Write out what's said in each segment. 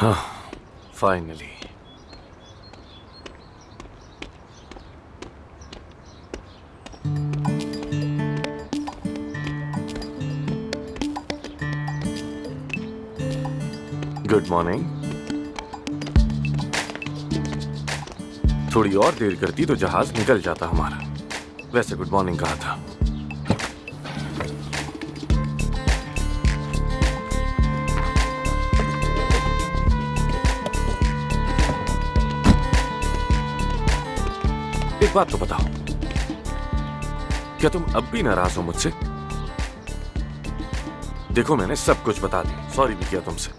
हाँ, finally. Good morning. थोड़ी और देर करती तो जहाज निकल जाता हमारा। वैसे गुड मॉर्निंग कहा था। एक बात तो बताओ, क्या तुम अब भी नाराज हो मुझसे? देखो मैंने सब कुछ बता दिया, सॉरी भी किया तुमसे।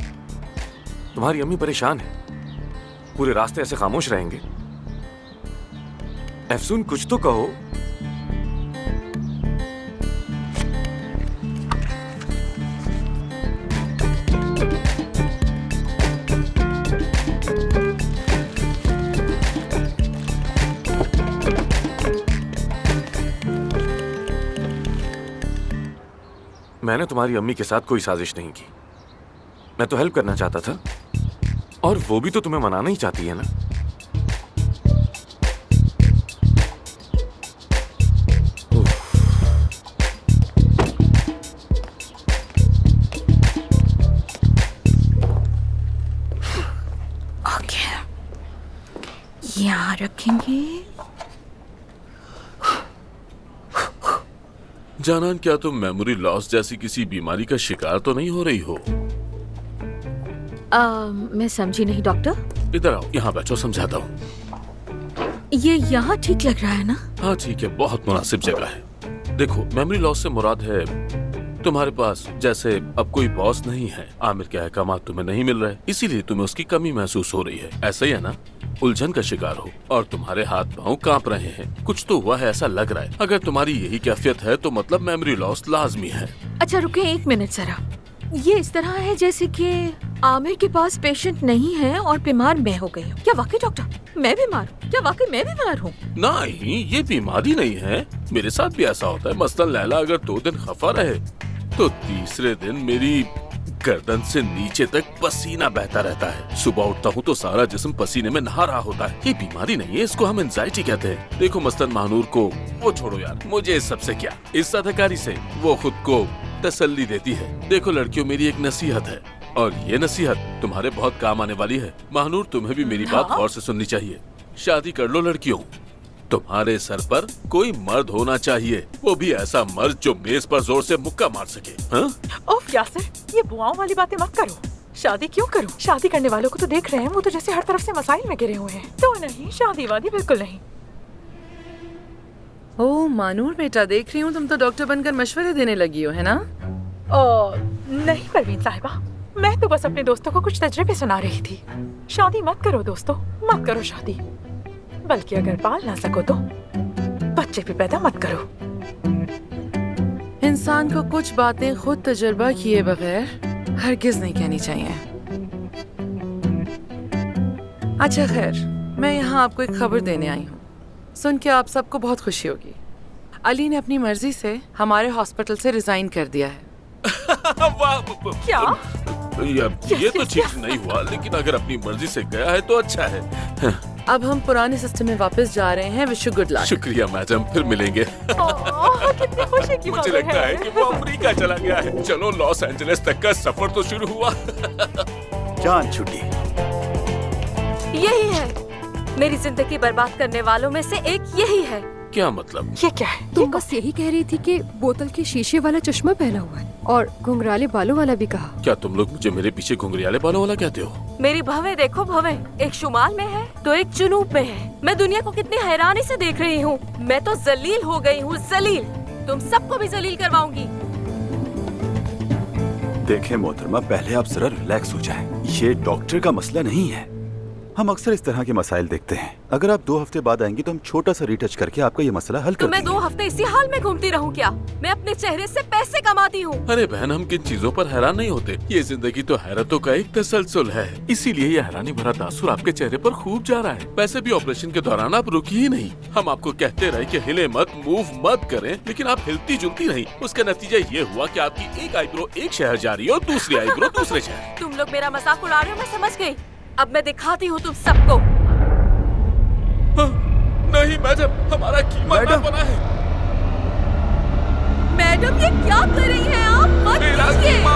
तुम्हारी अम्मी परेशान है, पूरे रास्ते ऐसे खामोश रहेंगे? अफसून कुछ तो कहो। मैंने तुम्हारी अम्मी के साथ कोई साजिश नहीं की। मैं तो हेल्प करना चाहता था, और वो भी तो तुम्हें मनाना ही चाहती है ना। ओके, यहाँ रखेंगे। जानान, क्या तुम मेमोरी लॉस जैसी किसी बीमारी का शिकार तो नहीं हो रही हो? मैं समझी नहीं डॉक्टर। इधर आओ, यहाँ बैठो, समझाता हूँ। ये यहाँ ठीक लग रहा है ना? हाँ ठीक है, बहुत मुनासिब जगह है। देखो, मेमोरी लॉस से मुराद है तुम्हारे पास जैसे अब कोई बॉस नहीं है, आमिर के अहकामात तुम्हें नहीं मिल रहे, इसीलिए तुम्हें उसकी कमी महसूस हो रही है। ऐसा ही है ना? उलझन का शिकार हो और तुम्हारे हाथ पांव कांप रहे हैं। कुछ तो हुआ है ऐसा लग रहा है। अगर तुम्हारी यही कैफियत है तो मतलब मेमोरी लॉस लाजमी है। अच्छा रुके एक मिनट जरा। ये इस तरह है जैसे कि आमिर के पास पेशेंट नहीं है और बीमार मैं हो गई हूँ। क्या वाकई डॉक्टर मैं बीमार हूँ? क्या वाकई मैं बीमार हूँ? नहीं, ये बीमारी नहीं है। मेरे साथ भी ऐसा होता है। मसलन लैला अगर 2 दिन खफा रहे तो तीसरे दिन मेरी गर्दन से नीचे तक पसीना बहता रहता है। सुबह उठता हूँ तो सारा जिस्म पसीने में नहा रहा होता है। ये बीमारी नहीं है, इसको हम एंजाइटी कहते हैं। देखो मसलन महानूर को, वो छोड़ो यार, मुझे इस सबसे क्या, इस अदाकारी से वो खुद को तसल्ली देती है। देखो लड़कियों, मेरी एक नसीहत है और ये नसीहत तुम्हारे बहुत काम आने वाली है। महानूर, तुम्हें भी मेरी बात गौर से सुननी चाहिए। शादी कर लो लड़कियों। तुम्हारे सर पर कोई मर्द होना चाहिए, वो भी ऐसा मर्द जो मेज पर जोर से मुक्का मार सके। हाँ? ओफ यासिर, ये बुआओं वाली बातें मत करो। शादी क्यों करूं? शादी करने वालों को तो देख रहे हैं, वो तो जैसे हर तरफ से मसाइल में गिरे हुए हैं। तो नहीं, शादी वादी बिल्कुल नहीं। ओह मानूर बेटा, देख रही हूँ तुम तो डॉक्टर बनकर मशवरे देने लगी हो, है ना? नहीं परवीन साहिबा, मैं तो बस अपने दोस्तों को कुछ तजर्बे सुना रही थी। शादी मत करो दोस्तों, मत करो शादी। बल्कि अगर पाल ना सको तो बच्चे भी पैदा मत करो। इंसान को कुछ बातें खुद तजुर्बा किए बगैर हरगिज नहीं कहनी चाहिए। अच्छा खैर, मैं यहाँ आपको एक खबर देने आई हूँ। सुन के आप सबको बहुत खुशी होगी। अली ने अपनी मर्जी से हमारे हॉस्पिटल से रिजाइन कर दिया है। क्या? ये तो ठीक नहीं हुआ, लेकिन अगर अपनी मर्जी से गया है तो अच्छा है। अब हम पुराने सिस्टम में वापस जा रहे हैं। Wish you good luck. शुक्रिया मैडम, फिर मिलेंगे। कितनी खुशी की मुझे खबर लगता है कि वो अमेरिका चला गया है। चलो, लॉस एंजलिस तक का सफर तो शुरू हुआ। जान छुट्टी। यही है, मेरी जिंदगी बर्बाद करने वालों में से एक यही है। क्या मतलब? ये क्या है? तुम बस यही कह रही थी कि बोतल के शीशे वाला चश्मा पहना हुआ है और घुंघराले बालों वाला भी कहा। क्या तुम लोग मुझे मेरे पीछे घुंघरियाले बालों वाला कहते हो? मेरी भवें देखो भवें, एक शुमाल में है तो एक जुनूब में है। मैं दुनिया को कितनी हैरानी से देख रही हूँ। मैं तो जलील हो गई हूँ, जलील। तुम सबको भी जलील करवाऊंगी। देखें मोहतरमा, पहले आप जरा रिलैक्स हो जाएं। ये डॉक्टर का मसला नहीं है। हम अक्सर इस तरह के मसाइल देखते हैं। अगर आप 2 हफ्ते बाद आएंगी तो हम छोटा सा रीटच करके आपका ये मसला हल तो कर मैं देंगे। 2 हफ्ते इसी हाल में घूमती रहूं क्या? मैं अपने चेहरे से पैसे कमाती हूँ। अरे बहन, हम किन चीजों पर हैरान नहीं होते। ये जिंदगी तो हैरतों का एक तसलसल है, इसीलिए ये हैरानी भरा तासुर आपके चेहरे पर खूब जा रहा है। वैसे भी ऑपरेशन के दौरान आप रुकी ही नहीं। हम आपको कहते रहे कि हिले मत, मूव मत करें, लेकिन आप हिलती जुलती रही। उसका नतीजा ये हुआ कि आपकी एक आईब्रो एक शहर जा रही है और दूसरी आईब्रो दूसरे शहर। तुम लोग मेरा मजाक उड़ा रहे हो, मैं समझ गई। अब मैं दिखाती हूँ तुम सबको। नहीं मैडम, हमारा कीमा ना बना है। मैडम, ये क्या कर रही हैं आप? मत मेरा कीजिए। कीमा